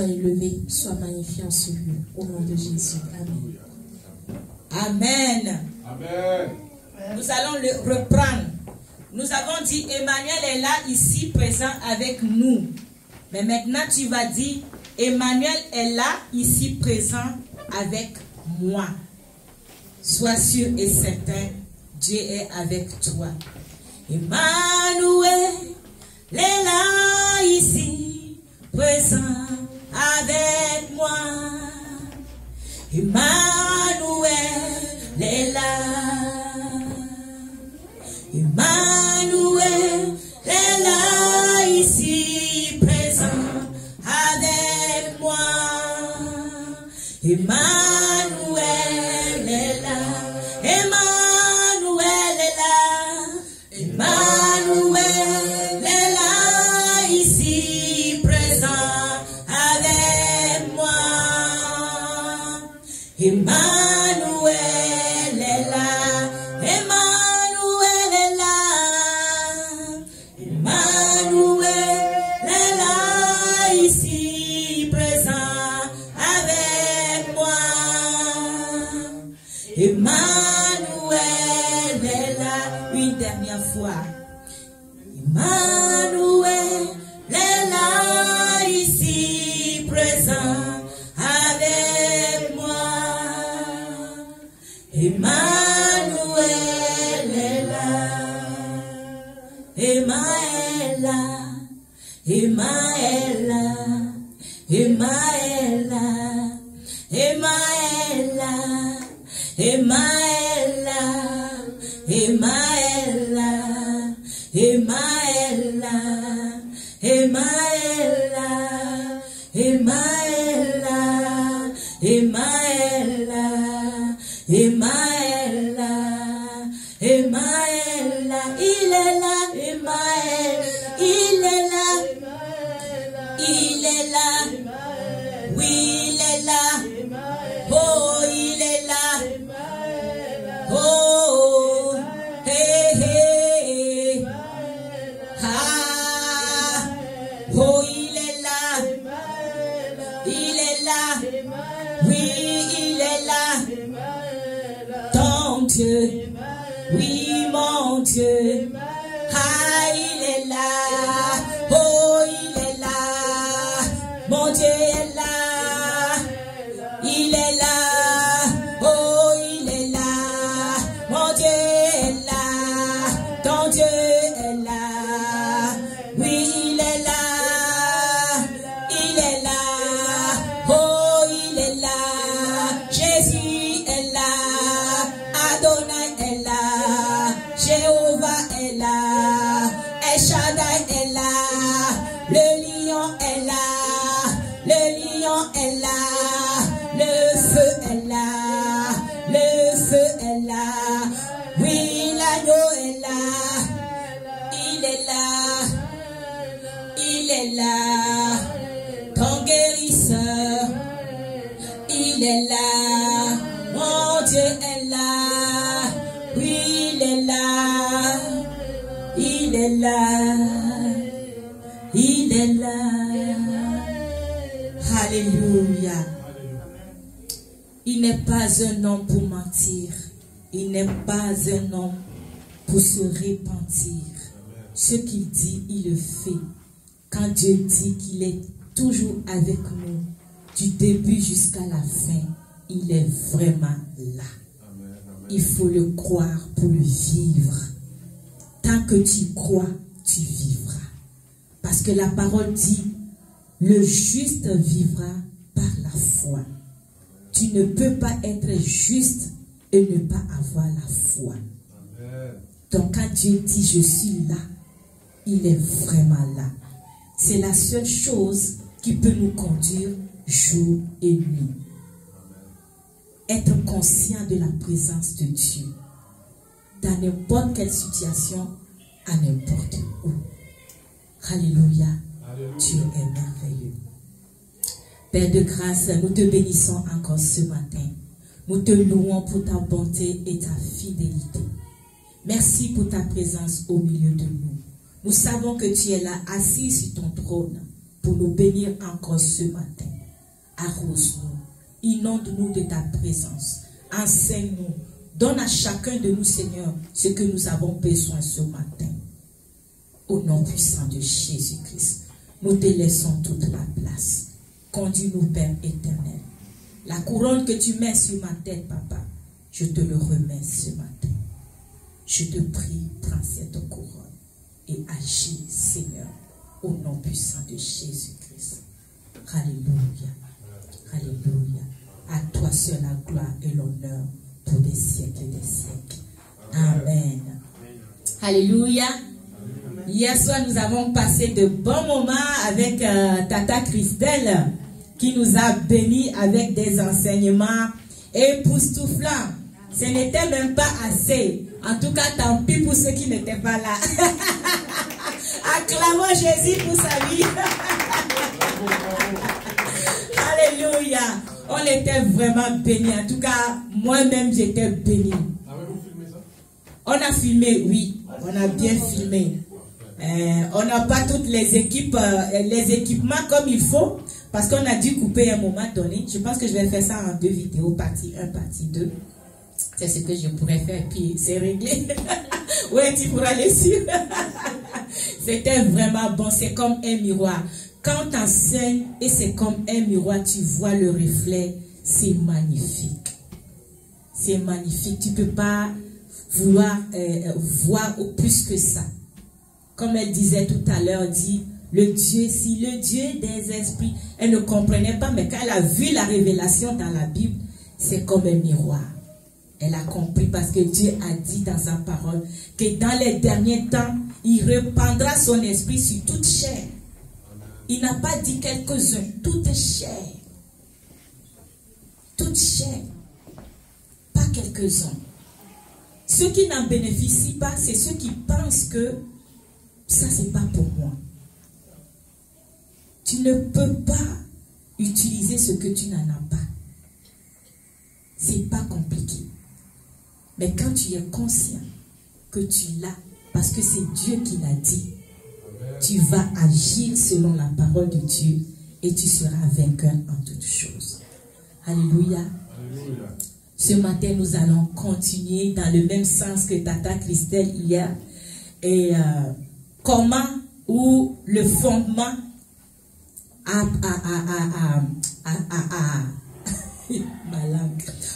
Sois élevé, sois magnifié en ce lieu. Au nom de Jésus. Amen. Amen. Amen. Nous allons le reprendre. Nous avons dit Emmanuel est là, ici, présent avec nous. Mais maintenant, tu vas dire Emmanuel est là, ici, présent avec moi. Sois sûr et certain, Dieu est avec toi. Emmanuel est là, ici, présent avec moi. Emmanuel est là. Emmanuel est là, ici, présent avec moi. Emmanuel est là. Emmanuel est là. Emmanuel est là, ici, présent avec moi. Emmanuel est là. Emmanuel est là. Emmanuel est là, ici, présent avec moi. Emmanuel est là. Une dernière fois. Emmanuel est là, ici, présent avec moi. Emmanuel est là. Emmanuel là. Emmanuel là. Emmanuel là. Emmanuel là. Emmanuel là. Emmanuel là. Emmanuel là. Emmanuel là. Emmanuel là. Emmanuel là. Emmanuel là. Emmanuel là. Il est là. Emmanuel. Il est là. Il est là. Oui, il est là. Oh, il est là. Oh, hey, hey. Ah, oh, il est là. Il est là. Oui, il est là. Ton Dieu. Oui, mon Dieu. Ah, il est là. Oh, il est là. Mon Dieu est là. Il est là. Oh, il est là. Mon Dieu est là. Ton Dieu est là. Oui, il est là. Il est là. Oh, il est là. Jésus est là. Adonai est là. Jéhovah est là. El Shaddai est là. Le lion est là. Le lion est là. Le feu est là. Le feu est là. Oui, l'agneau est là. Il est là. Il est là. Ton guérisseur. Il est là. Mon Dieu est là. Oui, il est là. Il est là. Il est là. Alléluia. Il n'est pas un homme pour mentir. Il n'est pas un homme pour se repentir. Ce qu'il dit, il le fait. Quand Dieu dit qu'il est toujours avec nous, du début jusqu'à la fin, il est vraiment là. Il faut le croire pour le vivre. Tant que tu crois, tu vivras. Parce que la parole dit, le juste vivra par la foi. Tu ne peux pas être juste et ne pas avoir la foi. Amen. Donc quand Dieu dit je suis là, il est vraiment là. C'est la seule chose qui peut nous conduire jour et nuit. Être conscient de la présence de Dieu dans n'importe quelle situation, à n'importe où. Alléluia. Dieu est merveilleux. Père de grâce, nous te bénissons encore ce matin. Nous te louons pour ta bonté et ta fidélité. Merci pour ta présence au milieu de nous. Nous savons que tu es là, assis sur ton trône. pour nous bénir encore ce matin. Arrose-nous, inonde-nous de ta présence, enseigne-nous, donne à chacun de nous, Seigneur, ce que nous avons besoin ce matin. Au nom puissant de Jésus-Christ, nous te laissons toute la place. Conduis-nous, Père éternel. La couronne que tu mets sur ma tête, Papa, je te le remets ce matin. Je te prie, prends cette couronne et agis, Seigneur, au nom puissant de Jésus-Christ. Alléluia. Alléluia. À toi seul la gloire et l'honneur pour des siècles et des siècles. Amen. Alléluia. Hier soir, nous avons passé de bons moments avec Tata Christelle qui nous a bénis avec des enseignements époustouflants. Ce n'était même pas assez. En tout cas, tant pis pour ceux qui n'étaient pas là. Acclamons Jésus pour sa vie. Alléluia. On était vraiment bénis. En tout cas, moi-même, j'étais béni. Avez-vous filmé ça? On a filmé, oui. On a bien filmé. On n'a pas toutes les équipements comme il faut. Parce qu'on a dû couper à un moment donné. Je pense que je vais faire ça en 2 vidéos, partie 1, partie 2. C'est ce que je pourrais faire, puis c'est réglé. Oui, tu pourras les suivre. C'était vraiment bon, c'est comme un miroir. Quand tu enseignes et c'est comme un miroir, tu vois le reflet, c'est magnifique. C'est magnifique. Tu ne peux pas vouloir voir au plus que ça. Comme elle disait tout à l'heure, dit, le Dieu des esprits, elle ne comprenait pas, mais quand elle a vu la révélation dans la Bible, c'est comme un miroir. Elle a compris parce que Dieu a dit dans sa parole que dans les derniers temps, il répandra son esprit sur toute chair. Il n'a pas dit quelques-uns, toute chair. Toute chair. Pas quelques-uns. Ceux qui n'en bénéficient pas, c'est ceux qui pensent que ça, c'est pas pour moi. Tu ne peux pas utiliser ce que tu n'en as pas. C'est pas compliqué. Mais quand tu es conscient que tu l'as, parce que c'est Dieu qui l'a dit, tu vas agir selon la parole de Dieu et tu seras vainqueur en toutes choses. Alléluia. Alléluia. Ce matin, nous allons continuer dans le même sens que Tata Christelle hier. Et comment ou le fondement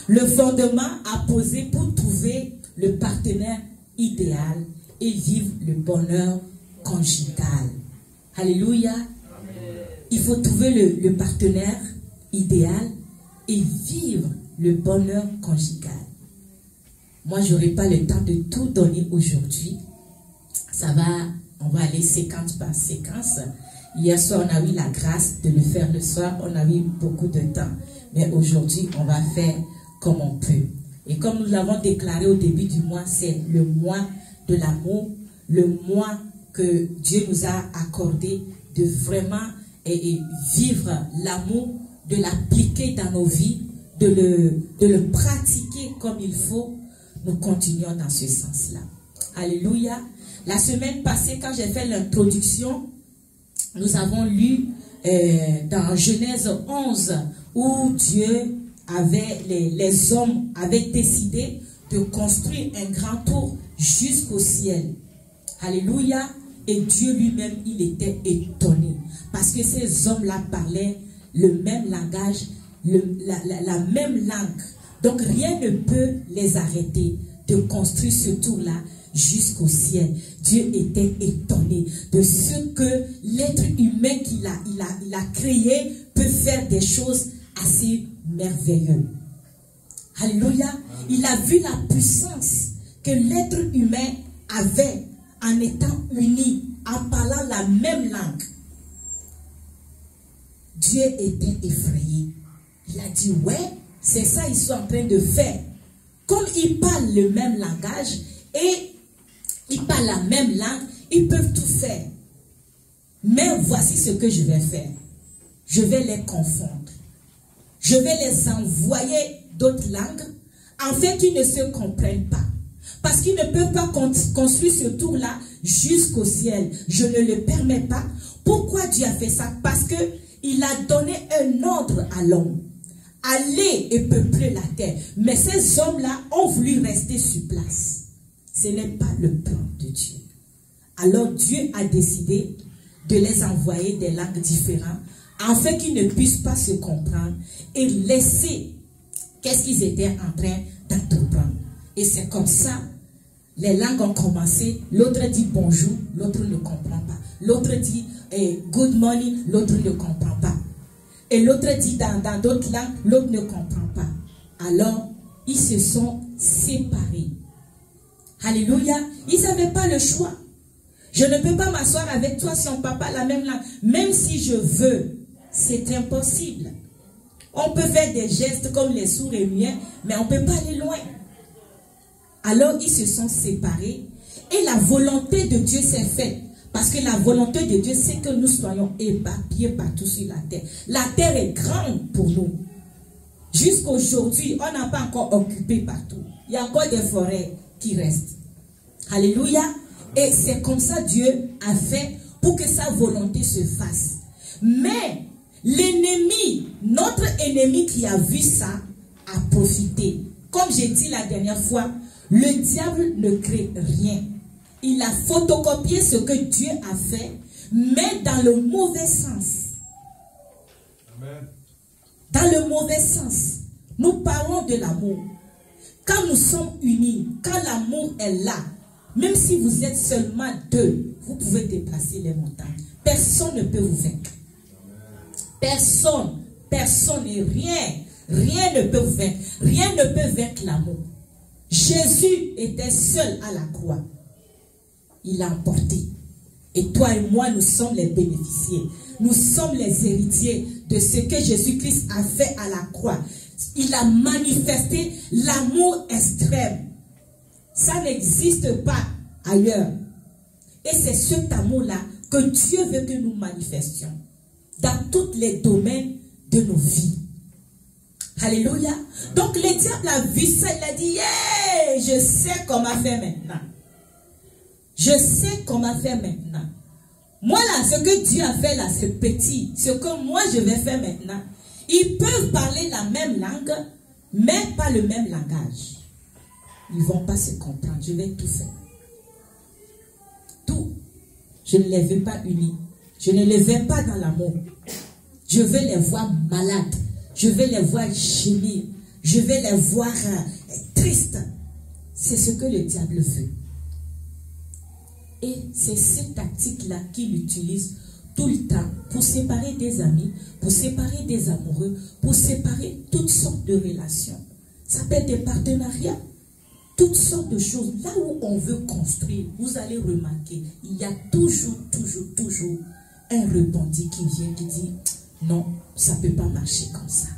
le fondement à poser pour trouver le partenaire idéal et vivre le bonheur conjugal. Alléluia. Amen. Il faut trouver le partenaire idéal et vivre le bonheur conjugal. Moi, je n'aurai pas le temps de tout donner aujourd'hui. On va aller séquence par séquence. Hier soir, on a eu la grâce de le faire le soir. On a eu beaucoup de temps. Mais aujourd'hui, on va faire comme on peut. Et comme nous l'avons déclaré au début du mois, c'est le mois de l'amour, le mois que Dieu nous a accordé de vraiment vivre l'amour, de l'appliquer dans nos vies, de le pratiquer comme il faut. Nous continuons dans ce sens-là. Alléluia. La semaine passée, quand j'ai fait l'introduction, nous avons lu dans Genèse 11 où Dieu les hommes avaient décidé de construire un grand tour jusqu'au ciel. Alléluia. Et Dieu lui-même, il était étonné parce que ces hommes-là parlaient le même langage, la même langue. Donc rien ne peut les arrêter de construire ce tour-là jusqu'au ciel. Dieu était étonné de ce que l'être humain qu'il a créé peut faire des choses assez merveilleuses. Alléluia. Il a vu la puissance que l'être humain avait en étant uni, en parlant la même langue. Dieu était effrayé. Il a dit, ouais, c'est ça qu'ils sont en train de faire. Comme ils parlent le même langage et ils parlent la même langue, ils peuvent tout faire. Mais voici ce que je vais faire. Je vais les confondre. Je vais les envoyer d'autres langues afin qu'ils ne se comprennent pas. Parce qu'ils ne peuvent pas construire ce tour-là jusqu'au ciel. Je ne le permets pas Pourquoi Dieu a fait ça? Parce que il a donné un ordre à l'homme. Allez et peupler la terre. Mais ces hommes-là ont voulu rester sur place. Ce n'est pas le plan de Dieu. Alors Dieu a décidé de les envoyer des langues différentes afin qu'ils ne puissent pas se comprendre et laisser qu'est-ce qu'ils étaient en train d'entreprendre. Et c'est comme ça, les langues ont commencé. L'autre dit bonjour, l'autre ne comprend pas. L'autre dit good morning, l'autre ne comprend pas. Et l'autre dit dans d'autres langues, l'autre ne comprend pas. Alors, ils se sont séparés. Alléluia. Ils n'avaient pas le choix. Je ne peux pas m'asseoir avec toi si on ne parle pas la même langue. Même si je veux, c'est impossible. On peut faire des gestes comme les sourds et muets, mais on ne peut pas aller loin. Alors, ils se sont séparés et la volonté de Dieu s'est faite. Parce que la volonté de Dieu, c'est que nous soyons éparpillés partout sur la terre. La terre est grande pour nous. Jusqu'aujourd'hui, on n'a pas encore occupé partout. Il y a encore des forêts qui restent. Alléluia. Et c'est comme ça Dieu a fait pour que sa volonté se fasse. Mais l'ennemi, notre ennemi qui a vu ça, a profité. Comme j'ai dit la dernière fois, le diable ne crée rien. Il a photocopié ce que Dieu a fait, mais dans le mauvais sens. Amen. Dans le mauvais sens. Nous parlons de l'amour. Quand nous sommes unis, quand l'amour est là, même si vous êtes seulement deux, vous pouvez déplacer les montagnes. Personne ne peut vous vaincre. Personne, personne et rien ne peut vous vaincre. Rien ne peut vaincre l'amour. Jésus était seul à la croix. Il a emporté. Et toi et moi, nous sommes les bénéficiaires. Nous sommes les héritiers de ce que Jésus-Christ a fait à la croix. Il a manifesté l'amour extrême. Ça n'existe pas ailleurs. Et c'est cet amour-là que Dieu veut que nous manifestions dans tous les domaines de nos vies. Alléluia. Donc le diable a vu ça, il a dit, yeah, je sais comment faire maintenant. Je sais comment faire maintenant. Moi là, ce que Dieu a fait là, c'est petit. Ce que moi je vais faire maintenant. Ils peuvent parler la même langue, mais pas le même langage. Ils ne vont pas se comprendre. Je vais tout faire. Tout. Je ne les veux pas unis. Je ne les veux pas dans l'amour. Je veux les voir malades. Je veux les voir gémir. Je vais les voir tristes. C'est ce que le diable veut. Et c'est cette tactique-là qu'il utilise tout le temps pour séparer des amis, pour séparer des amoureux, pour séparer toutes sortes de relations. Ça peut être des partenariats, toutes sortes de choses. Là où on veut construire, vous allez remarquer, il y a toujours un rebondi qui vient, qui dit non, ça ne peut pas marcher comme ça.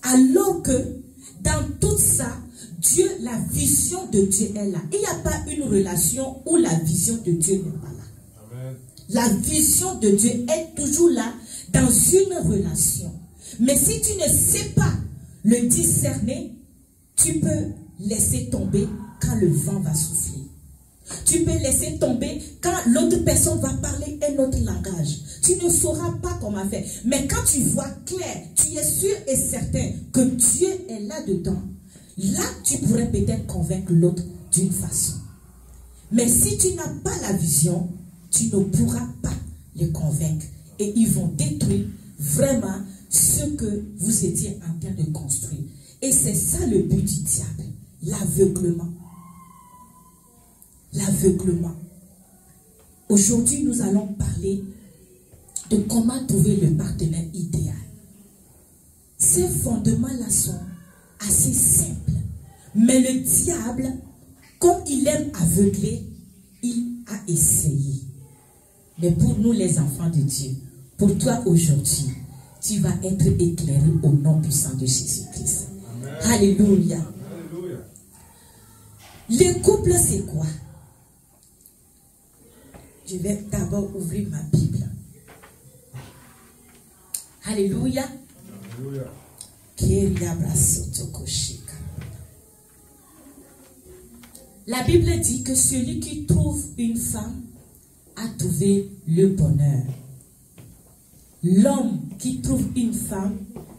Alors que dans tout ça, Dieu, la vision de Dieu est là. Il n'y a pas une relation où la vision de Dieu n'est pas là. Amen. La vision de Dieu est toujours là dans une relation. Mais si tu ne sais pas le discerner, tu peux laisser tomber quand le vent va souffler. Tu peux laisser tomber quand l'autre personne va parler un autre langage. Tu ne sauras pas comment faire. Mais quand tu vois clair, tu es sûr et certain que Dieu est là-dedans. Là, tu pourrais peut-être convaincre l'autre d'une façon. Mais si tu n'as pas la vision, tu ne pourras pas les convaincre. Et ils vont détruire vraiment ce que vous étiez en train de construire. Et c'est ça le but du diable. L'aveuglement. L'aveuglement. Aujourd'hui, nous allons parler de comment trouver le partenaire idéal. Ces fondements-là sont assez simples. Mais le diable, comme il aime aveugler, il a essayé. Mais pour nous, les enfants de Dieu, pour toi aujourd'hui, tu vas être éclairé au nom puissant de Jésus-Christ. Alléluia. Alléluia. Le couple, c'est quoi? Je vais d'abord ouvrir ma Bible. Alléluia. Alléluia. La Bible dit que celui qui trouve une femme a trouvé le bonheur l'homme qui trouve une femme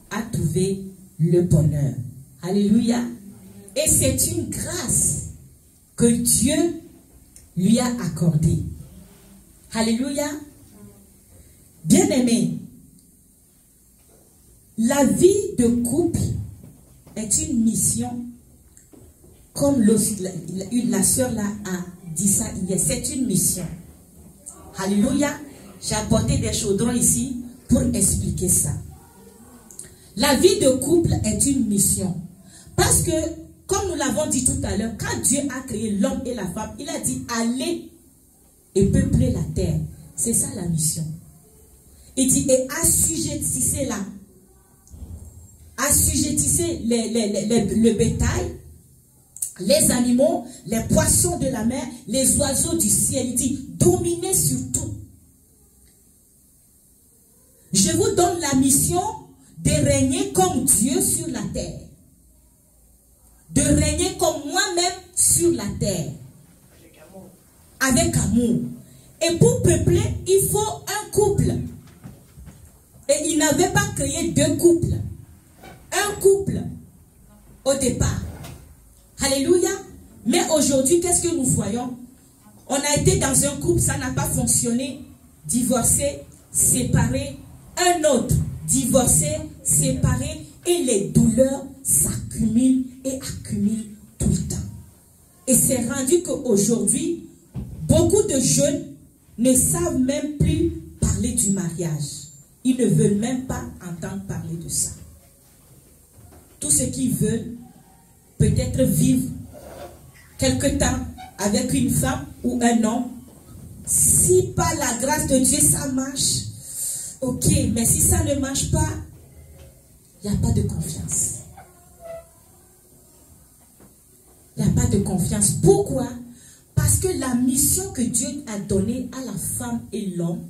a trouvé le bonheur. Alléluia. Et c'est une grâce que Dieu lui a accordée. Alléluia. Bien-aimé, la vie de couple est une mission, comme la sœur là a dit ça hier, c'est une mission. Alléluia. J'ai apporté des chaudrons ici pour expliquer ça. La vie de couple est une mission. Parce que, comme nous l'avons dit tout à l'heure, quand Dieu a créé l'homme et la femme, il a dit allez et peupler la terre. C'est ça la mission. Il dit et assujettissez-la. Assujettissez le bétail, les animaux, les poissons de la mer, les oiseaux du ciel. Il dit dominez sur tout. Je vous donne la mission de régner comme Dieu sur la terre. De régner comme moi-même sur la terre. Avec amour. Et pour peupler, il faut un couple. Et il n'avait pas créé deux couples. Un couple au départ. Alléluia. Mais aujourd'hui, qu'est-ce que nous voyons? On a été dans un couple, ça n'a pas fonctionné. Divorcé, séparé. Un autre, divorcé, séparé. Et les douleurs s'accumulent et accumulent tout le temps. Et c'est rendu qu'aujourd'hui, beaucoup de jeunes ne savent même plus parler du mariage. Ils ne veulent même pas entendre parler de ça. Tout ce qu'ils veulent, peut-être vivre quelque temps avec une femme ou un homme. Si par la grâce de Dieu ça marche, ok, mais si ça ne marche pas, il n'y a pas de confiance. Il n'y a pas de confiance. Pourquoi? Parce que la mission que Dieu a donnée à la femme et l'homme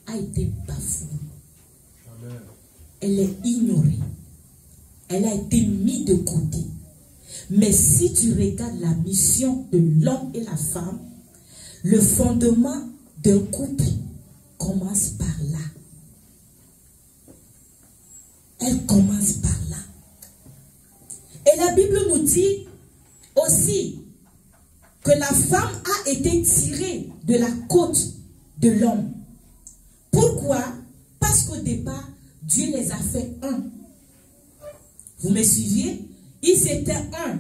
a été bafouée. Elle est ignorée. Elle a été mise de côté. Mais si tu regardes la mission de l'homme et la femme, le fondement d'un couple commence par là. Elle commence par là. Et la Bible nous dit aussi que la femme a été tirée de la côte de l'homme. Pourquoi? Parce qu'au départ, Dieu les a fait un. Vous me suiviez? Ils étaient un.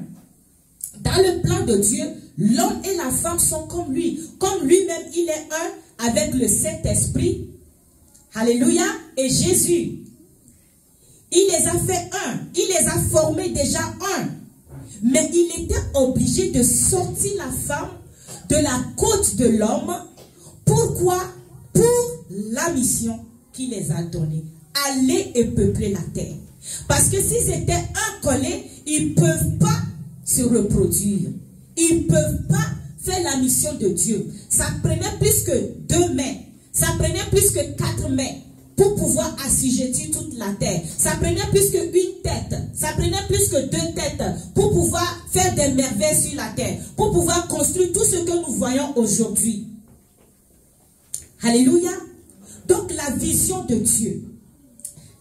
Dans le plan de Dieu, l'homme et la femme sont comme lui. Comme lui-même, il est un avec le Saint-Esprit. Alléluia. Et Jésus. Il les a fait un. Il les a formés déjà un. Mais il était obligé de sortir la femme de la côte de l'homme. Pourquoi? Pour la mission qu'il les a donnée. Aller et peupler la terre. Parce que s'ils étaient un collé, ils ne peuvent pas se reproduire. Ils ne peuvent pas faire la mission de Dieu. Ça prenait plus que 2 mains. Ça prenait plus que 4 mains pour pouvoir assujettir toute la terre. Ça prenait plus que 1 tête. Ça prenait plus que 2 têtes pour pouvoir faire des merveilles sur la terre. Pour pouvoir construire tout ce que nous voyons aujourd'hui. Alléluia. Donc la vision de Dieu.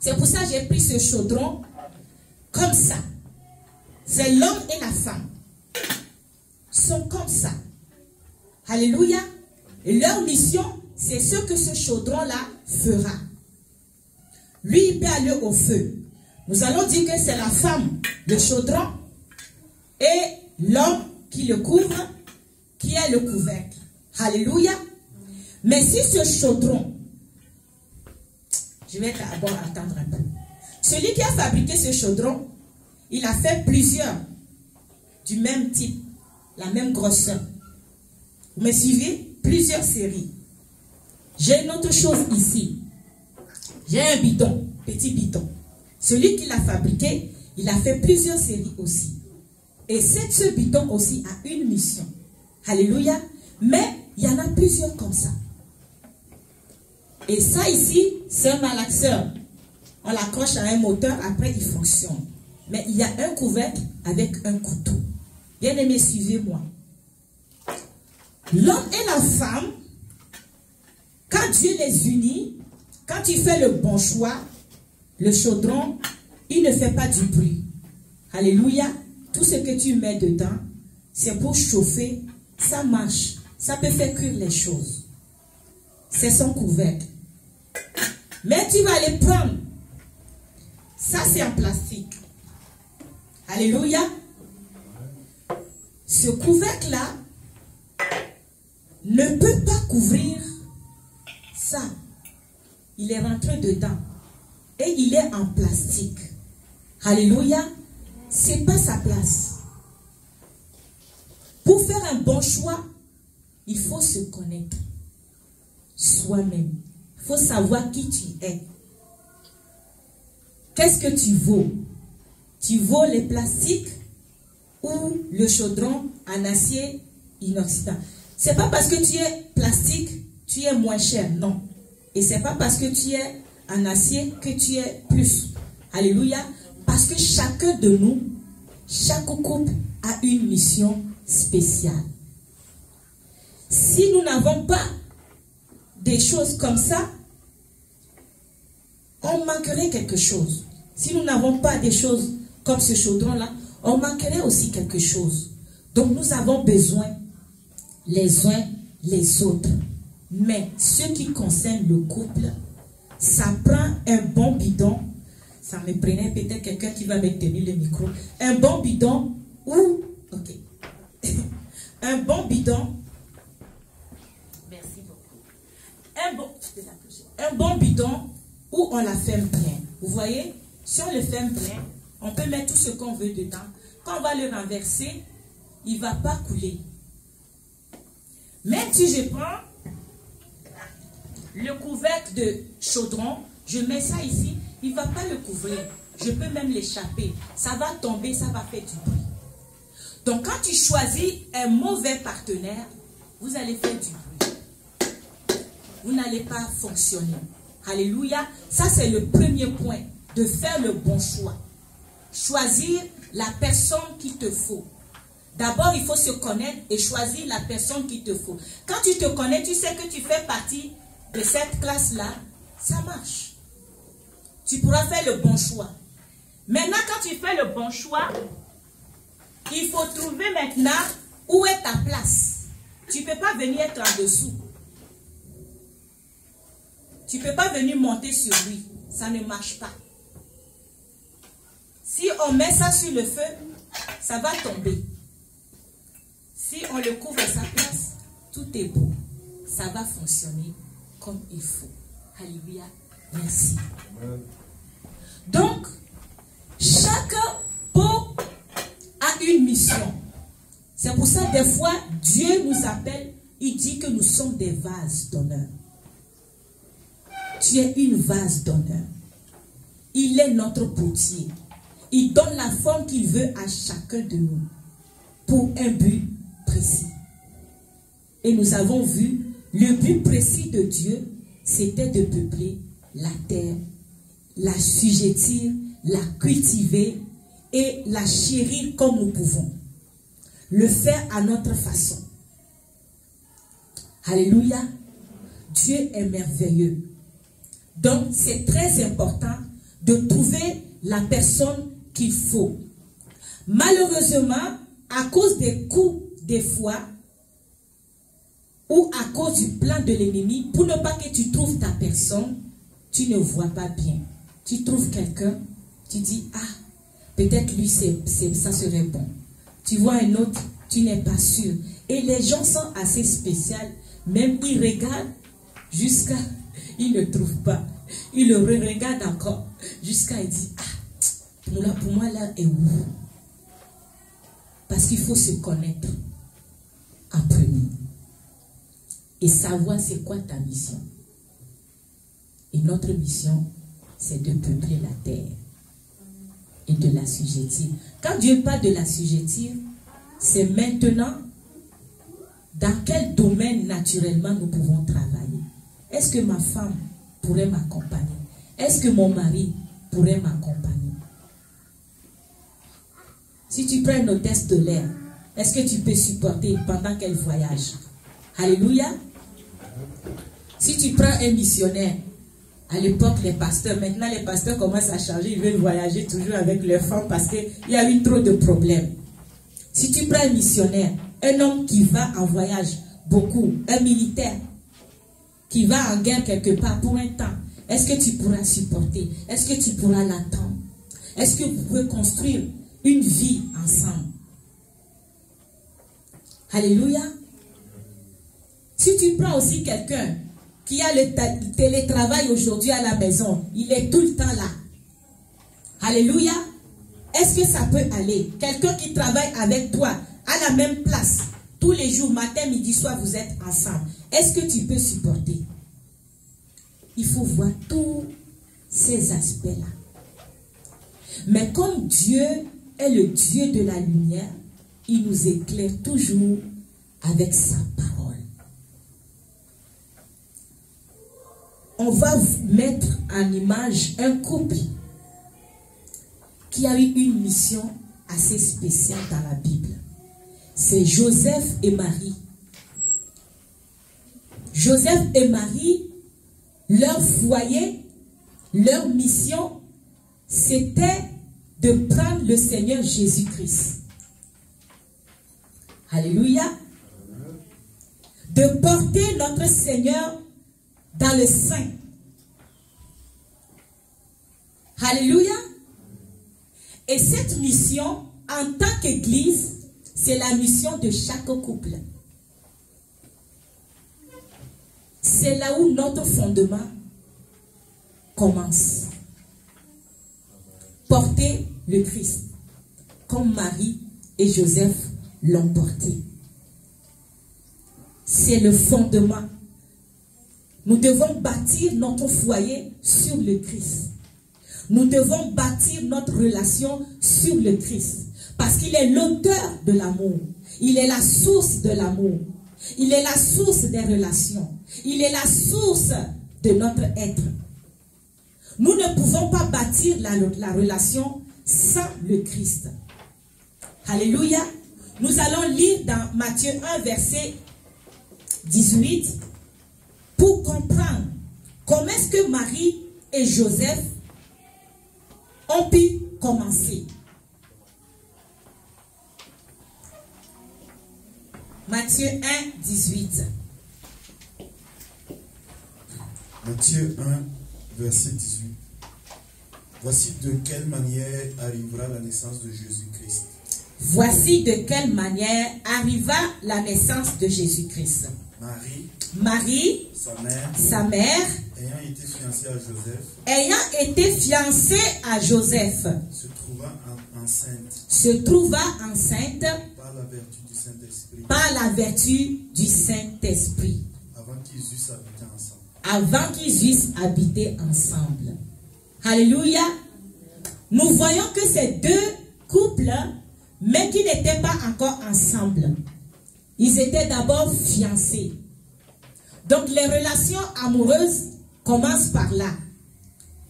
C'est pour ça que j'ai pris ce chaudron comme ça. C'est l'homme et la femme. Ils sont comme ça. Alléluia. Et leur mission, c'est ce que ce chaudron-là fera. Lui, il peut aller au feu. Nous allons dire que c'est la femme, le chaudron, et l'homme qui le couvre, qui est le couvercle. Alléluia. Mais si ce chaudron, je vais d'abord attendre un peu. Celui qui a fabriqué ce chaudron, il a fait plusieurs du même type, la même grosseur. Vous me suivez? Plusieurs séries. J'ai une autre chose ici. J'ai un bidon, petit bidon. Celui qui l'a fabriqué, il a fait plusieurs séries aussi. Et ce bidon aussi a une mission. Alléluia. Mais il y en a plusieurs comme ça. Et ça ici, c'est un malaxeur. On l'accroche à un moteur, après il fonctionne. Mais il y a un couvercle avec un couteau. Bien aimé, suivez-moi. L'homme et la femme, quand Dieu les unit, Quand tu fais le bon choix, le chaudron, il ne fait pas du bruit. Alléluia. Tout ce que tu mets dedans, c'est pour chauffer. Ça marche. Ça peut faire cuire les choses. C'est son couvercle. Mais tu vas aller prendre. Ça, c'est en plastique. Alléluia. Ce couvercle-là ne peut pas couvrir ça. Il est rentré dedans. Et il est en plastique. Alléluia. Ce n'est pas sa place. Pour faire un bon choix, il faut se connaître soi-même. Il faut savoir qui tu es. Qu'est-ce que tu vaux? Tu vaux les plastiques ou le chaudron en acier inoxydable? Ce n'est pas parce que tu es plastique, tu es moins cher, non. Et ce n'est pas parce que tu es en acier que tu es plus. Alléluia. Parce que chacun de nous, chaque couple a une mission spéciale. Si nous n'avons pas des choses comme ça, on manquerait quelque chose. Si nous n'avons pas des choses comme ce chaudron-là, on manquerait aussi quelque chose. Donc nous avons besoin les uns les autres. Mais ce qui concerne le couple, ça prend un bon bidon. Ça me prenait peut-être quelqu'un qui va me tenir le micro. Un bon bidon ou... Ok. Un bon bidon. Merci beaucoup. Un bon bidon où on la ferme bien. Vous voyez? Si on le ferme bien, on peut mettre tout ce qu'on veut dedans. Quand on va le renverser, il ne va pas couler. Même si je prends le couvercle de chaudron, je mets ça ici, il ne va pas le couvrir. Je peux même l'échapper. Ça va tomber, ça va faire du bruit. Donc quand tu choisis un mauvais partenaire, vous allez faire du bruit. Vous n'allez pas fonctionner. Alléluia. Ça c'est le premier point, de faire le bon choix. Choisir la personne qu'il te faut. D'abord, il faut se connaître et choisir la personne qu'il te faut. Quand tu te connais, tu sais que tu fais partie de cette classe-là, ça marche. Tu pourras faire le bon choix. Maintenant, quand tu fais le bon choix, il faut trouver maintenant où est ta place. Tu ne peux pas venir être en dessous. Tu ne peux pas venir monter sur lui. Ça ne marche pas. Si on met ça sur le feu, ça va tomber. Si on le couvre à sa place, tout est beau. Ça va fonctionner comme il faut. Alléluia. Merci. Donc, chaque peau a une mission. C'est pour ça, des fois, Dieu nous appelle, il dit que nous sommes des vases d'honneur. Tu es une vase d'honneur. Il est notre potier. Il donne la forme qu'il veut à chacun de nous pour un but précis. Et nous avons vu, le but précis de Dieu, c'était de peupler la terre, la assujettir, la cultiver et la chérir comme nous pouvons. Le faire à notre façon. Alléluia. Dieu est merveilleux. Donc, c'est très important de trouver la personne qu'il faut. Malheureusement, à cause des coups des fois, ou à cause du plan de l'ennemi, pour ne pas que tu trouves ta personne, tu ne vois pas bien. Tu trouves quelqu'un, tu dis, ah, peut-être lui, ça serait bon. Tu vois un autre, tu n'es pas sûr. Et les gens sont assez spéciaux. Même ils regardent jusqu'à, ils ne trouvent pas. Ils le regardent encore jusqu'à ils disent, ah, pour moi là est où? Parce qu'il faut se connaître en premier. Et savoir c'est quoi ta mission. Et notre mission, c'est de peupler la terre et de l'assujettir. Quand Dieu parle de l'assujettir, c'est maintenant dans quel domaine naturellement nous pouvons travailler. Est-ce que ma femme pourrait m'accompagner? Est-ce que mon mari pourrait m'accompagner? Si tu prends une hôtesse de l'air, est-ce que tu peux supporter pendant qu'elle voyage? Alléluia. Si tu prends un missionnaire, À l'époque, les pasteurs, maintenant les pasteurs commencent à changer, ils veulent voyager toujours avec leurs femmes parce qu'il y a eu trop de problèmes. Si tu prends un missionnaire, un homme qui va en voyage beaucoup, un militaire qui va en guerre quelque part pour un temps, est-ce que tu pourras supporter? Est-ce que tu pourras l'attendre? Est-ce que vous pouvez construire une vie ensemble? Alléluia. Si tu prends aussi quelqu'un qui a le télétravail aujourd'hui à la maison, il est tout le temps là. Alléluia. Est-ce que ça peut aller? Quelqu'un qui travaille avec toi à la même place, tous les jours, matin, midi, soir, vous êtes ensemble. Est-ce que tu peux supporter? Il faut voir tous ces aspects-là. Mais comme Dieu est le Dieu de la lumière, il nous éclaire toujours avec sa parole. On va mettre en image un couple qui a eu une mission assez spéciale dans la Bible. C'est Joseph et Marie. Joseph et Marie, leur foyer, leur mission, c'était de prendre le Seigneur Jésus-Christ. Alléluia. De porter notre Seigneur dans le sein. Alléluia. Et cette mission, en tant qu'Église, c'est la mission de chaque couple. C'est là où notre fondement commence. Porter le Christ, comme Marie et Joseph l'ont porté. C'est le fondement. Nous devons bâtir notre foyer sur le Christ. Nous devons bâtir notre relation sur le Christ. Parce qu'il est l'auteur de l'amour. Il est la source de l'amour. Il est la source des relations. Il est la source de notre être. Nous ne pouvons pas bâtir la relation sans le Christ. Alléluia. Nous allons lire dans Matthieu 1, verset 18, pour comprendre comment est-ce que Marie et Joseph ont pu commencer. Matthieu 1, 18. Matthieu 1, verset 18. Voici de quelle manière arrivera la naissance de Jésus-Christ. Voici de quelle manière arriva la naissance de Jésus-Christ. Marie, sa mère, ayant été fiancée à Joseph, se trouva enceinte par la vertu du Saint-Esprit. Avant qu'ils eussent habité ensemble. Alléluia. Nous voyons que ces deux couples, mais qui n'étaient pas encore ensemble, ils étaient d'abord fiancés. Donc les relations amoureuses commencent par là,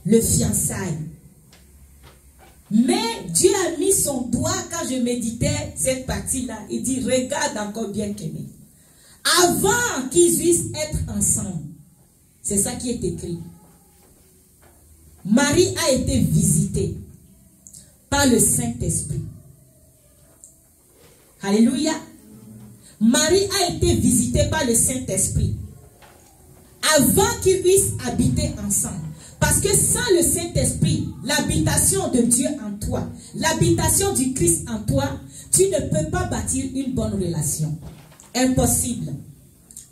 le fiançailles. Mais Dieu a mis son doigt quand je méditais cette partie-là. Il dit, regarde encore bien qu'aimé. Avant qu'ils puissent être ensemble. C'est ça qui est écrit. Marie a été visitée par le Saint-Esprit. Alléluia. Marie a été visitée par le Saint-Esprit avant qu'ils puissent habiter ensemble. Parce que sans le Saint-Esprit, l'habitation de Dieu en toi, l'habitation du Christ en toi, tu ne peux pas bâtir une bonne relation. Impossible.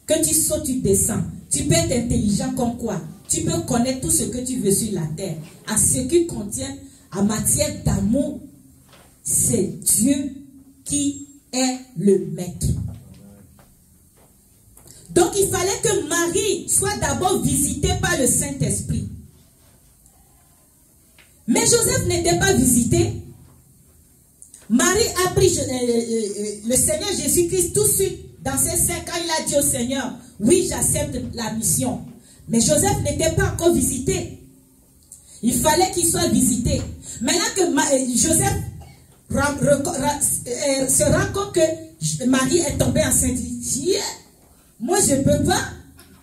Que tu sautes, tu descends. Tu peux être intelligent comme quoi. Tu peux connaître tout ce que tu veux sur la terre. À ce qui contient en matière d'amour, c'est Dieu qui est le maître. Donc il fallait que Marie soit d'abord visitée par le Saint-Esprit. Mais Joseph n'était pas visité. Marie a pris le Seigneur Jésus-Christ tout de suite dans ses seins quand il a dit au Seigneur, oui, j'accepte la mission. Mais Joseph n'était pas encore visité. Il fallait qu'il soit visité. Maintenant que Joseph se rend compte que Marie est tombée enceinte, il dit, moi je ne peux pas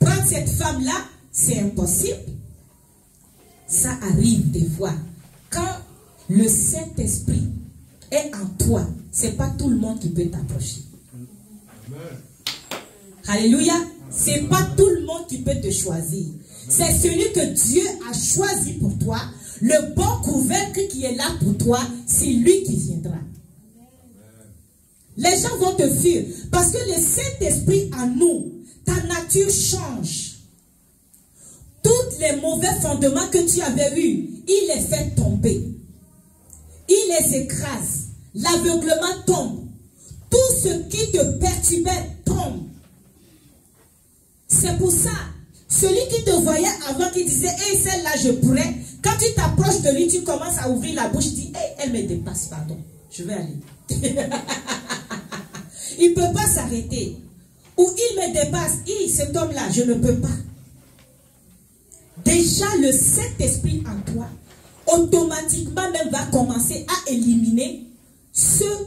prendre cette femme-là, c'est impossible. ça arrive des fois. Quand le Saint-Esprit est en toi, ce n'est pas tout le monde qui peut t'approcher. Alléluia. Ce n'est pas tout le monde qui peut te choisir. C'est celui que Dieu a choisi pour toi. Le bon couvercle qui est là pour toi, c'est lui qui viendra. Les gens vont te fuir parce que le Saint-Esprit en nous, ta nature change. Tous les mauvais fondements que tu avais eus, il les fait tomber. Il les écrase. L'aveuglement tombe. Tout ce qui te perturbait tombe. C'est pour ça, celui qui te voyait avant, qui disait, hey, celle-là, je pourrais. Quand tu t'approches de lui, tu commences à ouvrir la bouche, tu dis, hey, elle me dépasse, pardon, je vais aller. Il ne peut pas s'arrêter. Ou il me dépasse, hey, cet homme-là, je ne peux pas. Déjà, le Saint-Esprit en toi, automatiquement même va commencer à éliminer ceux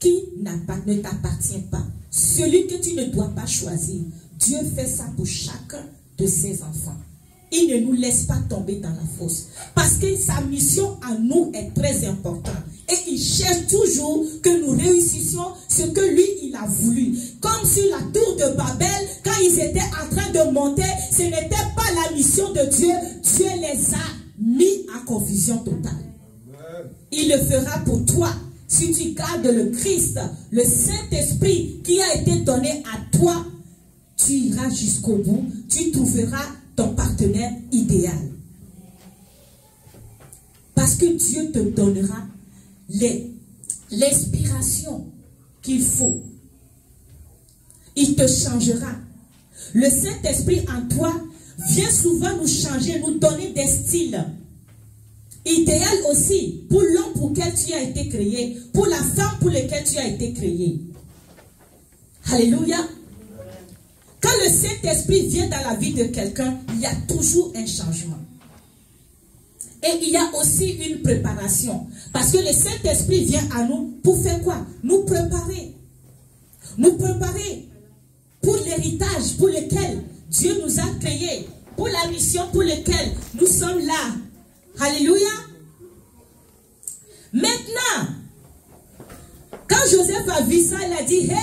qui ne t'appartiennent pas. Celui que tu ne dois pas choisir. Dieu fait ça pour chacun de ses enfants. Il ne nous laisse pas tomber dans la fosse. Parce que sa mission à nous est très importante. Et il cherche toujours que nous réussissions ce que lui, il a voulu. Comme sur la tour de Babel, quand ils étaient en train de monter, ce n'était pas la mission de Dieu. Dieu les a mis en confusion totale. Il le fera pour toi. Si tu gardes le Christ, le Saint-Esprit qui a été donné à toi, tu iras jusqu'au bout, tu trouveras ton partenaire idéal. Parce que Dieu te donnera l'inspiration qu'il faut. Il te changera. Le Saint-Esprit en toi vient souvent nous changer, nous donner des styles. Idéal aussi pour l'homme pour lequel tu as été créé, pour la femme pour laquelle tu as été créé. Alléluia. Quand le Saint-Esprit vient dans la vie de quelqu'un, il y a toujours un changement. Et il y a aussi une préparation. Parce que le Saint-Esprit vient à nous pour faire quoi? Nous préparer. Nous préparer pour l'héritage pour lequel Dieu nous a créés. Pour la mission pour laquelle nous sommes là. Alléluia. Maintenant, quand Joseph a vu ça, il a dit, hey,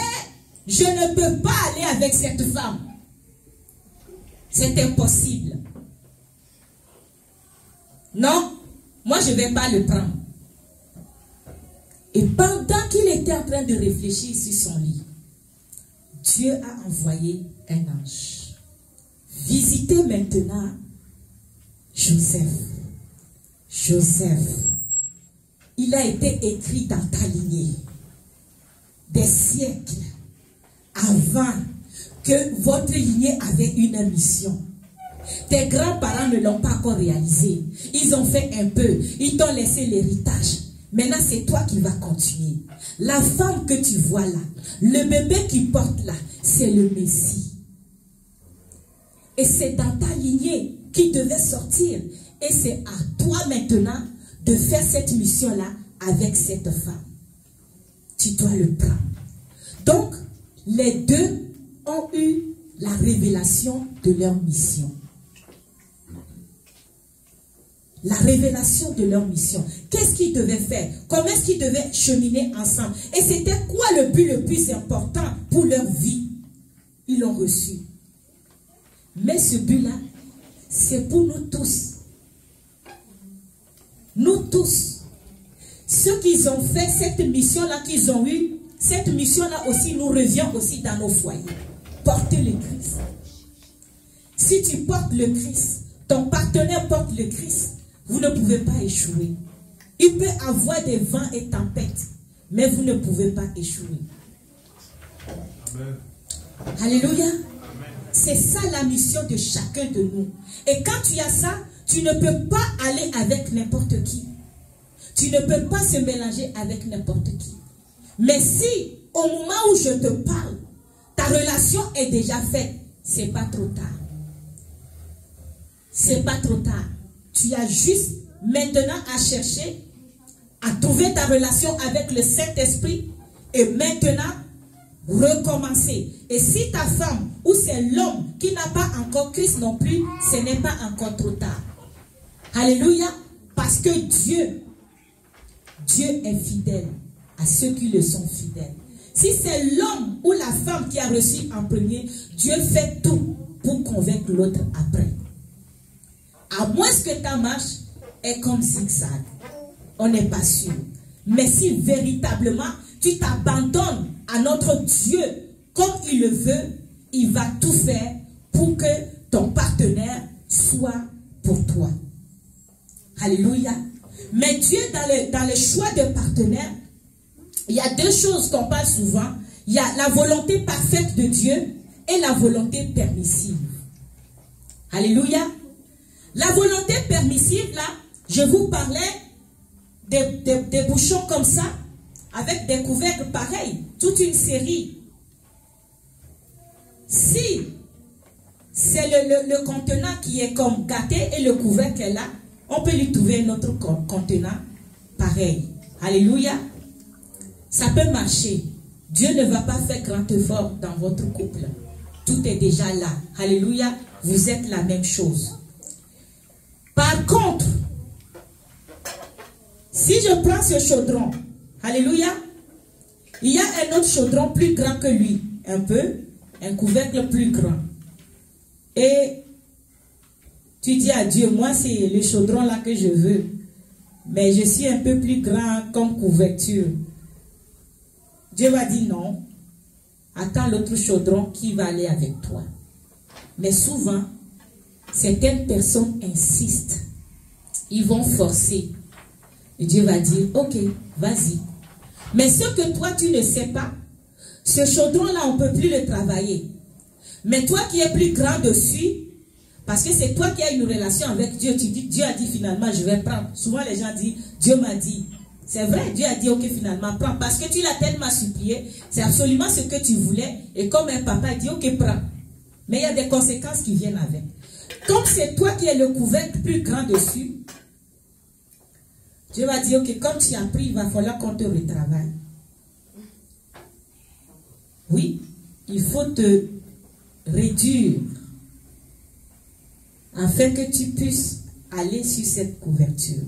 je ne peux pas aller avec cette femme. C'est impossible. Non, moi je ne vais pas le prendre. Et pendant qu'il était en train de réfléchir sur son lit, Dieu a envoyé un ange. Visitez maintenant Joseph. Joseph, il a été écrit dans ta lignée des siècles avant que votre lignée avait une mission. Tes grands-parents ne l'ont pas encore réalisé. Ils ont fait un peu. Ils t'ont laissé l'héritage. Maintenant, c'est toi qui vas continuer. La femme que tu vois là, le bébé qui porte là, c'est le Messie. Et c'est dans ta lignée qui devait sortir. Et c'est à toi maintenant de faire cette mission-là avec cette femme. Tu dois le prendre. Donc, les deux ont eu la révélation de leur mission. La révélation de leur mission. Qu'est-ce qu'ils devaient faire? Comment est-ce qu'ils devaient cheminer ensemble? Et c'était quoi le but le plus important pour leur vie? Ils l'ont reçu. Mais ce but-là, c'est pour nous tous. Nous tous. Ceux qui ont fait cette mission-là qu'ils ont eue, cette mission-là aussi nous revient aussi dans nos foyers. Porter le Christ. Si tu portes le Christ, ton partenaire porte le Christ, vous ne pouvez pas échouer. Il peut avoir des vents et tempêtes, mais vous ne pouvez pas échouer. Amen. Alléluia. C'est ça la mission de chacun de nous. Et quand tu as ça, tu ne peux pas aller avec n'importe qui. Tu ne peux pas se mélanger avec n'importe qui. Mais si, au moment où je te parle, ta relation est déjà faite, c'est pas trop tard. C'est pas trop tard. Tu as juste maintenant à chercher, à trouver ta relation avec le Saint-Esprit et maintenant recommencer. Et si ta femme ou c'est l'homme qui n'a pas encore Christ non plus, ce n'est pas encore trop tard. Alléluia. Parce que Dieu est fidèle à ceux qui le sont fidèles. Si c'est l'homme ou la femme qui a reçu en premier, Dieu fait tout pour convaincre l'autre après. À moins que ta marche est comme zigzag. On n'est pas sûr. Mais si véritablement tu t'abandonnes à notre Dieu comme il le veut, il va tout faire pour que ton partenaire soit pour toi. Alléluia. Mais Dieu, dans le choix de partenaire, il y a deux choses qu'on parle souvent. Il y a la volonté parfaite de Dieu et la volonté permissive. Alléluia. La volonté permissive, là, je vous parlais des bouchons comme ça, avec des couvercles pareils, toute une série. Si c'est le contenant qui est comme gâté et le couvercle est là, on peut lui trouver un autre contenant pareil. Alléluia. Ça peut marcher. Dieu ne va pas faire grand effort dans votre couple. Tout est déjà là. Alléluia. Vous êtes la même chose. Par contre, si je prends ce chaudron, alléluia, il y a un autre chaudron plus grand que lui. Un peu, un couvercle plus grand. Et tu dis à Dieu, moi c'est le chaudron là que je veux. Mais je suis un peu plus grand comme couverture. Dieu va dire non. Attends l'autre chaudron qui va aller avec toi. Mais souvent, certaines personnes insistent. Ils vont forcer. Et Dieu va dire, ok, vas-y. Mais ce que toi tu ne sais pas, ce chaudron là on ne peut plus le travailler. Mais toi qui es plus grand dessus, parce que c'est toi qui as une relation avec Dieu, tu dis, Dieu a dit finalement je vais prendre. Souvent les gens disent, Dieu m'a dit. C'est vrai, Dieu a dit, ok, finalement, prends. Parce que tu l'as tellement supplié, c'est absolument ce que tu voulais. Et comme un papa dit, ok, prends. Mais il y a des conséquences qui viennent avec. Comme c'est toi qui es le couvercle plus grand dessus, Dieu va dire, ok, comme tu as pris, il va falloir qu'on te retravaille. Oui, il faut te réduire afin que tu puisses aller sur cette couverture.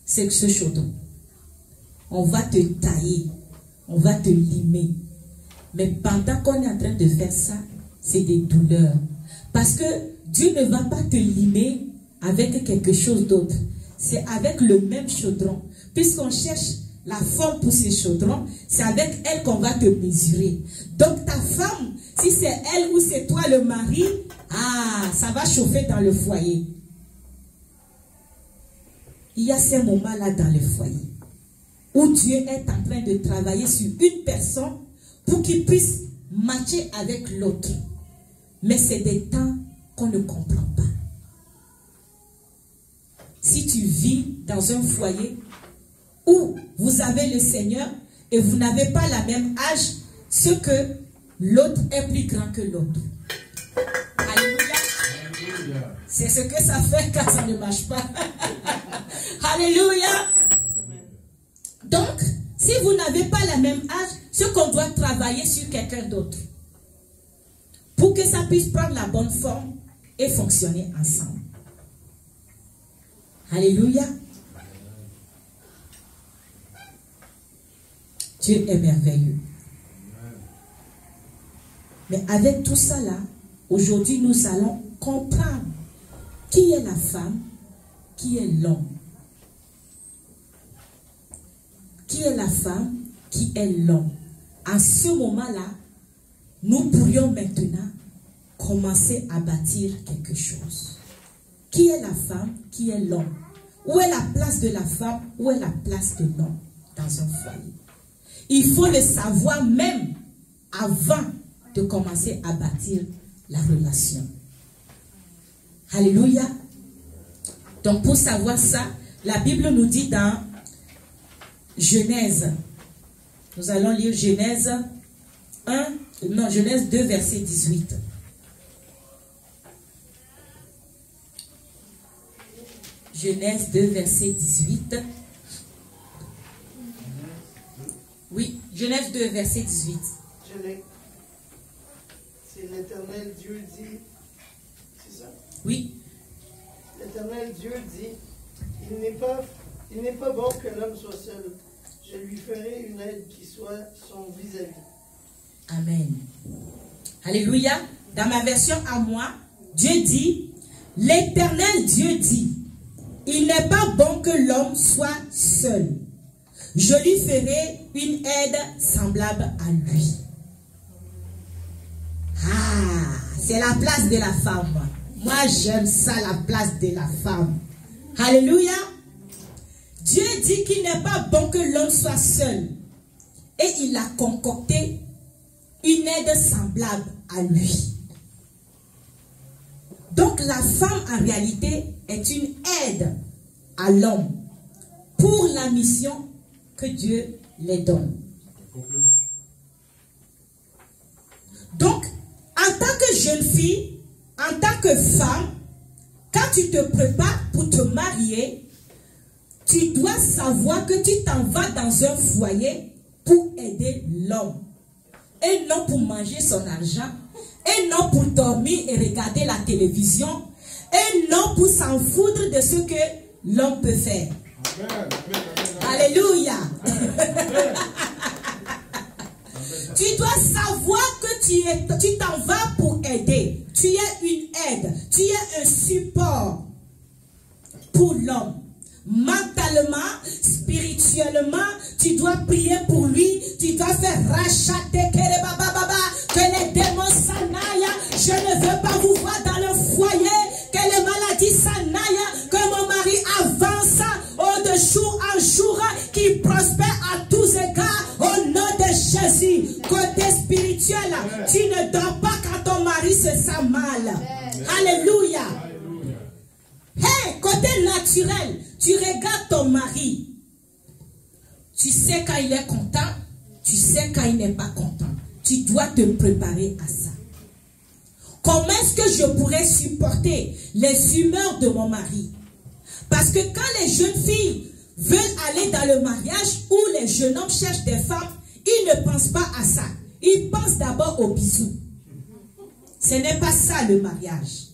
C'est ce chaudron. On va te tailler, on va te limer. Mais pendant qu'on est en train de faire ça, c'est des douleurs. Parce que Dieu ne va pas te limer avec quelque chose d'autre. C'est avec le même chaudron. Puisqu'on cherche la forme pour ces chaudrons, c'est avec elle qu'on va te mesurer. Donc ta femme, si c'est elle ou c'est toi le mari, ça va chauffer dans le foyer. Il y a ces moments-là dans le foyer où Dieu est en train de travailler sur une personne pour qu'il puisse matcher avec l'autre. Mais c'est des temps qu'on ne comprend pas. Si tu vis dans un foyer où vous avez le Seigneur et vous n'avez pas la même âge, ce que l'autre est plus grand que l'autre. Alléluia. C'est ce que ça fait quand ça ne marche pas. Alléluia. Donc, si vous n'avez pas la même âge, ce qu'on doit travailler sur quelqu'un d'autre pour que ça puisse prendre la bonne forme et fonctionner ensemble. Alléluia. Dieu est merveilleux. Mais avec tout ça là, aujourd'hui nous allons comprendre qui est la femme, qui est l'homme. Qui est la femme, qui est l'homme. À ce moment-là, nous pourrions maintenant commencer à bâtir quelque chose. Qui est la femme, qui est l'homme? Où est la place de la femme, où est la place de l'homme dans un foyer? Il faut le savoir même avant de commencer à bâtir la relation. Alléluia. Donc pour savoir ça, la Bible nous dit dans Genèse, nous allons lire Genèse 2, verset 18. Genèse 2, verset 18. Oui, Genèse 2, verset 18. Je l'ai. C'est l'Éternel Dieu dit. C'est ça? Oui. l'Éternel Dieu dit, il n'est pas bon que l'homme soit seul. Je lui ferai une aide qui soit son vis-à-vis. Amen. Alléluia. Dans ma version à moi, Dieu dit, l'Éternel Dieu dit, il n'est pas bon que l'homme soit seul. Je lui ferai une aide semblable à lui. Ah, c'est la place de la femme. Moi, j'aime ça, la place de la femme. Alléluia. Dieu dit qu'il n'est pas bon que l'homme soit seul. Et il a concocté une aide semblable à lui. Donc la femme en réalité est une aide à l'homme pour la mission que Dieu les donne. Donc en tant que jeune fille, en tant que femme, quand tu te prépares pour te marier, tu dois savoir que tu t'en vas dans un foyer pour aider l'homme. Et non pour manger son argent. Et non pour dormir et regarder la télévision. Et non pour s'en foutre de ce que l'homme peut faire. Amen, amen, amen. Alléluia. Tu dois savoir que tu t'en vas pour aider. Tu es une aide. Tu es un support pour l'homme. Mentalement, spirituellement, tu dois prier pour lui. Tu dois faire rachater que les démons s'anaillent. Je ne veux pas vous voir dans le foyer. Que les maladies s'anaillent. Que mon mari avance de jour en jour. Qu'il prospère à tous égards. Au nom de Jésus. Côté spirituel, tu ne dors pas quand ton mari se sent mal. Alléluia. Hey, côté naturel, tu regardes ton mari. Tu sais quand il est content, tu sais quand il n'est pas content. Tu dois te préparer à ça. Comment est-ce que je pourrais supporter les humeurs de mon mari? Parce que quand les jeunes filles veulent aller dans le mariage ou les jeunes hommes cherchent des femmes, ils ne pensent pas à ça. Ils pensent d'abord aux bisous. Ce n'est pas ça le mariage.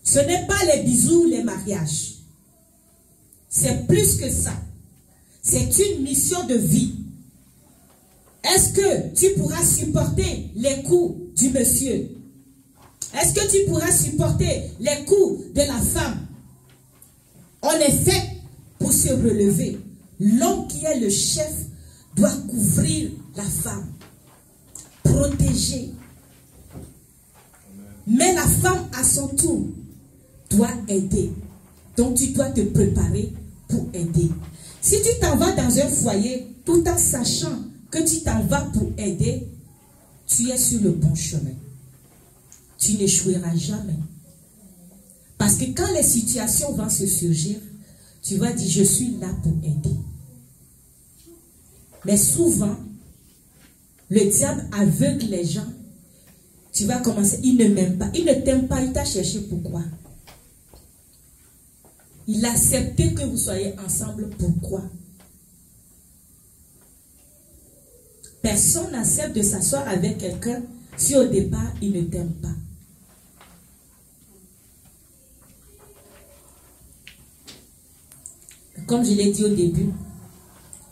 Ce n'est pas les bisous, les mariages. C'est plus que ça. C'est une mission de vie. Est-ce que tu pourras supporter les coups du monsieur? Est-ce que tu pourras supporter les coups de la femme? On est fait pour se relever. L'homme qui est le chef doit couvrir la femme, protéger. Mais la femme, à son tour, doit aider. Donc tu dois te préparer pour aider. Si tu t'en vas dans un foyer tout en sachant que tu t'en vas pour aider, tu es sur le bon chemin. Tu n'échoueras jamais. Parce que quand les situations vont se surgir, tu vas dire, je suis là pour aider. Mais souvent, le diable aveugle les gens. Tu vas commencer, il ne m'aime pas. Il ne t'aime pas, il t'a cherché pourquoi? Il a accepté que vous soyez ensemble. Pourquoi? Personne n'accepte de s'asseoir avec quelqu'un si au départ il ne t'aime pas. Comme je l'ai dit au début,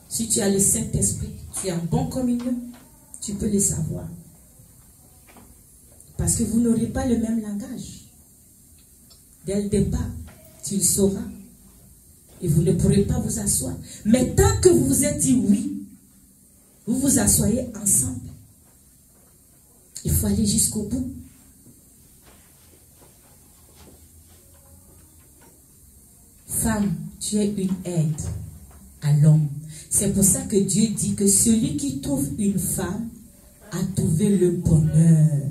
si tu as le Saint-Esprit, tu es en bonne communion, tu peux le savoir. Parce que vous n'aurez pas le même langage. Dès le départ, tu le sauras. Et vous ne pourrez pas vous asseoir. Mais tant que vous vous êtes dit oui, vous vous assoyez ensemble. Il faut aller jusqu'au bout. Femme, tu es une aide à l'homme. C'est pour ça que Dieu dit que celui qui trouve une femme a trouvé le bonheur.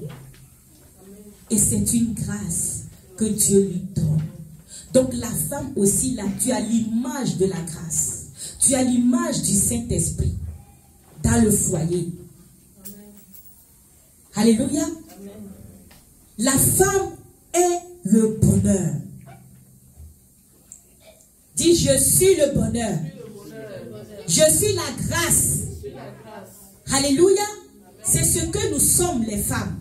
Et c'est une grâce que Dieu lui donne. Donc la femme aussi, là, tu as l'image de la grâce. Tu as l'image du Saint-Esprit dans le foyer. Amen. Alléluia. Amen. La femme est le bonheur. Dis, je suis le bonheur. Je suis la grâce. Alléluia. C'est ce que nous sommes les femmes.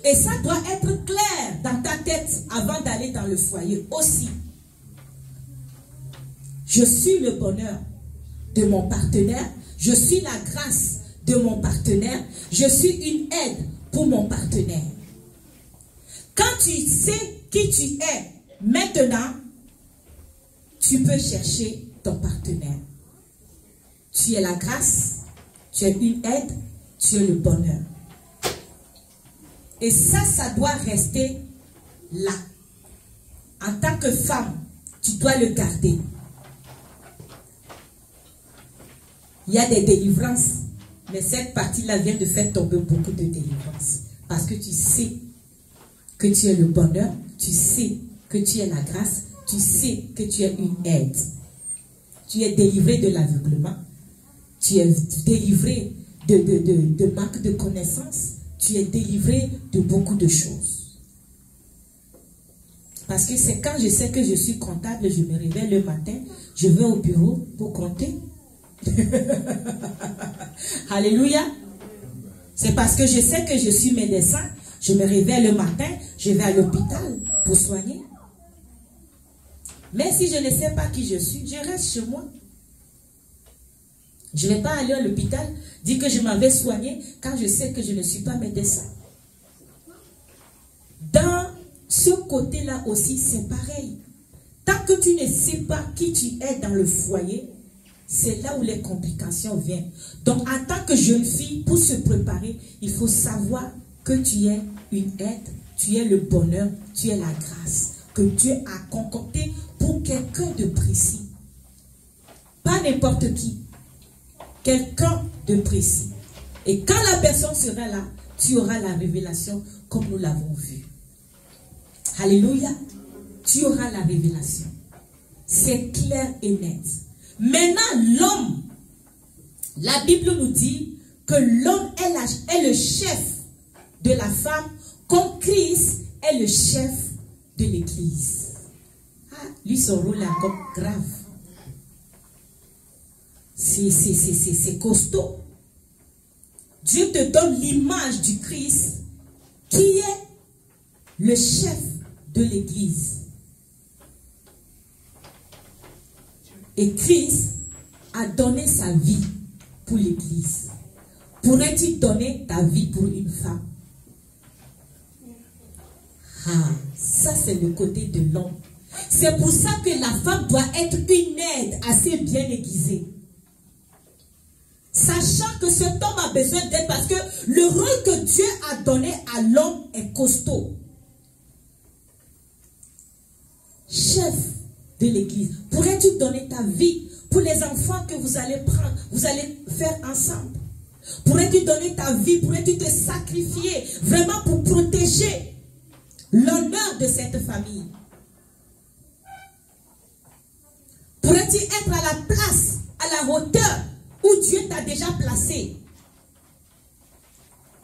Et ça doit être clair dans ta tête avant d'aller dans le foyer aussi. Je suis le bonheur de mon partenaire. Je suis la grâce de mon partenaire. Je suis une aide pour mon partenaire. Quand tu sais qui tu es, maintenant, tu peux chercher ton partenaire. Tu es la grâce, tu es une aide, tu es le bonheur. Et ça doit rester là. En tant que femme, tu dois le garder. Il y a des délivrances, mais cette partie-là vient de faire tomber beaucoup de délivrances. Parce que tu sais que tu es le bonheur, tu sais que tu es la grâce, tu sais que tu es une aide. Tu es délivré de l'aveuglement, tu es délivré de manque de connaissances, tu es délivré de beaucoup de choses. Parce que c'est quand je sais que je suis comptable, je me réveille le matin, je vais au bureau pour compter. Alléluia. C'est parce que je sais que je suis médecin, je me réveille le matin, je vais à l'hôpital pour soigner. Mais si je ne sais pas qui je suis, je reste chez moi. Je ne vais pas aller à l'hôpital, dire que je m'en vais soigner quand je sais que je ne suis pas médecin. Dans ce côté-là aussi, c'est pareil. Tant que tu ne sais pas qui tu es dans le foyer, c'est là où les complications viennent. Donc, en tant que jeune fille, pour se préparer, il faut savoir que tu es une aide, tu es le bonheur, tu es la grâce que Dieu a concocté pour quelqu'un de précis. Pas n'importe qui. Quelqu'un de précis. Et quand la personne sera là, tu auras la révélation comme nous l'avons vu. Alléluia. Tu auras la révélation. C'est clair et net. Maintenant, l'homme, la Bible nous dit que l'homme est le chef de la femme, comme Christ est le chef de l'Église. Ah, lui, son rôle est encore grave. C'est costaud. Dieu te donne l'image du Christ qui est le chef de l'Église. Et Christ a donné sa vie pour l'Église. Pourrais-tu donner ta vie pour une femme? Ah, ça c'est le côté de l'homme. C'est pour ça que la femme doit être une aide assez bien aiguisée. Sachant que cet homme a besoin d'aide parce que le rôle que Dieu a donné à l'homme est costaud. Chef de l'église, pourrais-tu donner ta vie pour les enfants que vous allez prendre, vous allez faire ensemble? Pourrais-tu donner ta vie, pourrais-tu te sacrifier vraiment pour protéger l'honneur de cette famille? Pourrais-tu être à la place, à la hauteur où Dieu t'a déjà placé?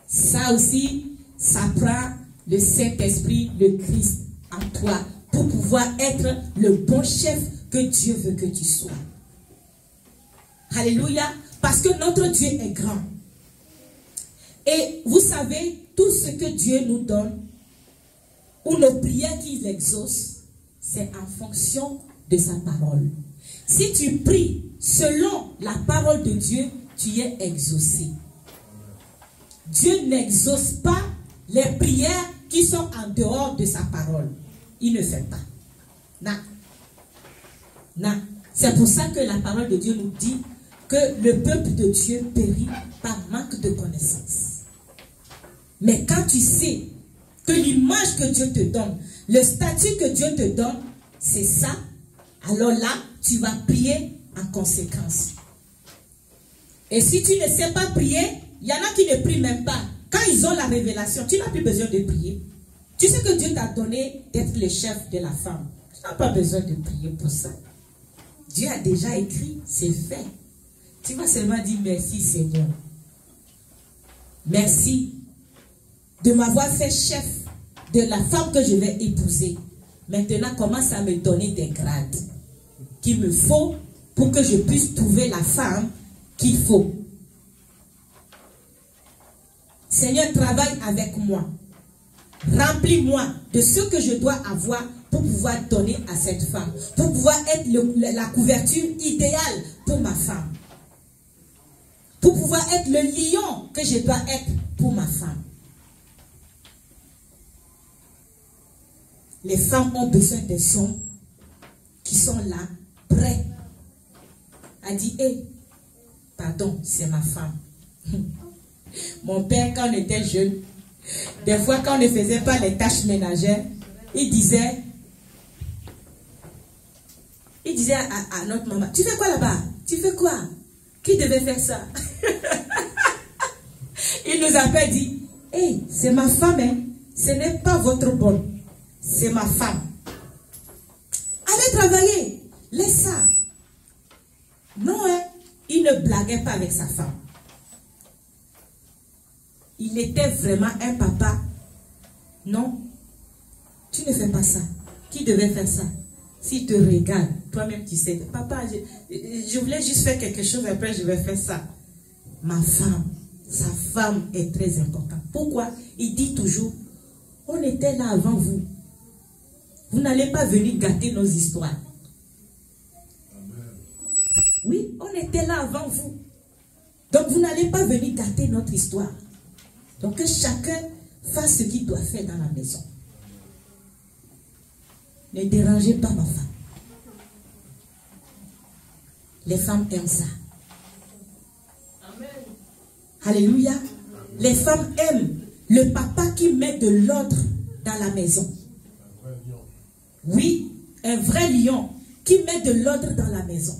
Ça aussi, ça prend le Saint-Esprit, le Christ en toi pour pouvoir être le bon chef que Dieu veut que tu sois. Alléluia. Parce que notre Dieu est grand. Et vous savez, tout ce que Dieu nous donne, ou nos prières qu'il exauce, c'est en fonction de sa parole. Si tu pries selon la parole de Dieu, tu es exaucé. Dieu n'exauce pas les prières qui sont en dehors de sa parole. Il ne fait pas. Non. Non. C'est pour ça que la parole de Dieu nous dit que le peuple de Dieu périt par manque de connaissance. Mais quand tu sais que l'image que Dieu te donne, le statut que Dieu te donne, c'est ça, alors là, tu vas prier en conséquence. Et si tu ne sais pas prier, il y en a qui ne prient même pas. Quand ils ont la révélation, tu n'as plus besoin de prier. Tu sais que Dieu t'a donné d'être le chef de la femme. Tu n'as pas besoin de prier pour ça. Dieu a déjà écrit, c'est fait. Tu vas seulement dire merci Seigneur. Merci de m'avoir fait chef de la femme que je vais épouser. Maintenant, commence à me donner des grades qu'il me faut pour que je puisse trouver la femme qu'il faut. Seigneur, travaille avec moi. Remplis-moi de ce que je dois avoir pour pouvoir donner à cette femme, pour pouvoir être la couverture idéale pour ma femme, pour pouvoir être le lion que je dois être pour ma femme. Les femmes ont besoin des hommes qui sont là, prêts. A dit, hé, pardon, c'est ma femme. Mon père, quand on était jeune, des fois, quand on ne faisait pas les tâches ménagères, il disait à notre maman, tu fais quoi là-bas? Tu fais quoi? Qui devait faire ça? Il nous avait dit, hey, c'est ma femme, hein? Ce n'est pas votre bonne, c'est ma femme. Allez travailler, laisse ça. Non, hein? Il ne blaguait pas avec sa femme. Il était vraiment un papa. Non, tu ne fais pas ça. Qui devait faire ça? S'il te regarde, toi-même tu sais, papa, je voulais juste faire quelque chose, après je vais faire ça. Ma femme, sa femme est très importante. Pourquoi? Il dit toujours, on était là avant vous. Vous n'allez pas venir gâter nos histoires. Oui, on était là avant vous. Donc vous n'allez pas venir gâter notre histoire. Donc que chacun fasse ce qu'il doit faire dans la maison. Ne dérangez pas ma femme. Les femmes aiment ça. Amen. Alléluia. Les femmes aiment le papa qui met de l'ordre dans la maison. Oui, un vrai lion qui met de l'ordre dans la maison.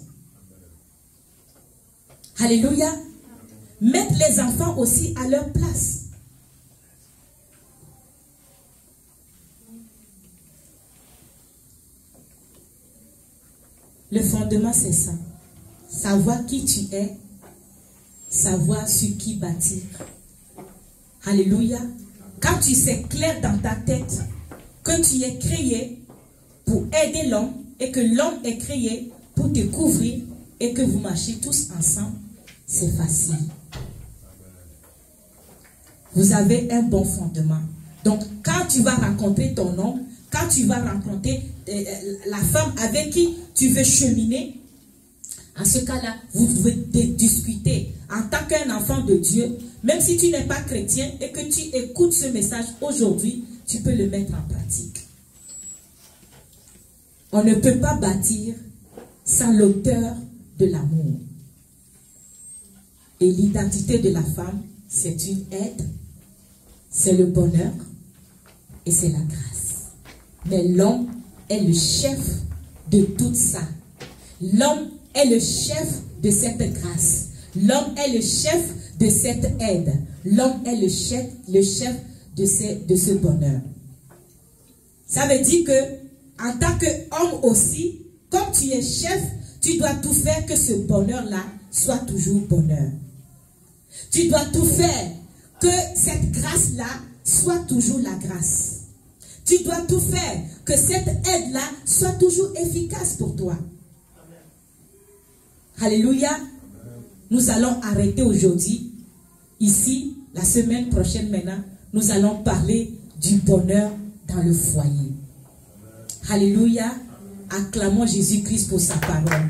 Alléluia. Mettre les enfants aussi à leur place. Le fondement, c'est ça. Savoir qui tu es, savoir sur qui bâtir. Alléluia. Quand tu sais clair dans ta tête que tu es créé pour aider l'homme et que l'homme est créé pour te couvrir et que vous marchez tous ensemble, c'est facile. Vous avez un bon fondement. Donc, quand tu vas rencontrer ton homme, quand tu vas rencontrer la femme avec qui tu veux cheminer, en ce cas-là, vous devez discuter en tant qu'un enfant de Dieu. Même si tu n'es pas chrétien et que tu écoutes ce message aujourd'hui, tu peux le mettre en pratique. On ne peut pas bâtir sans l'auteur de l'amour. Et l'identité de la femme, c'est une aide, c'est le bonheur et c'est la grâce. Mais l'homme est le chef de tout ça. L'homme est le chef de cette grâce. L'homme est le chef de cette aide. L'homme est le chef de ce bonheur. Ça veut dire que en tant qu'homme aussi, comme tu es chef, tu dois tout faire que ce bonheur-là soit toujours bonheur. Tu dois tout faire que cette grâce-là soit toujours la grâce. Tu dois tout faire que cette aide-là soit toujours efficace pour toi. Alléluia. Nous allons arrêter aujourd'hui. Ici, la semaine prochaine maintenant, nous allons parler du bonheur dans le foyer. Alléluia. Acclamons Jésus-Christ pour sa parole.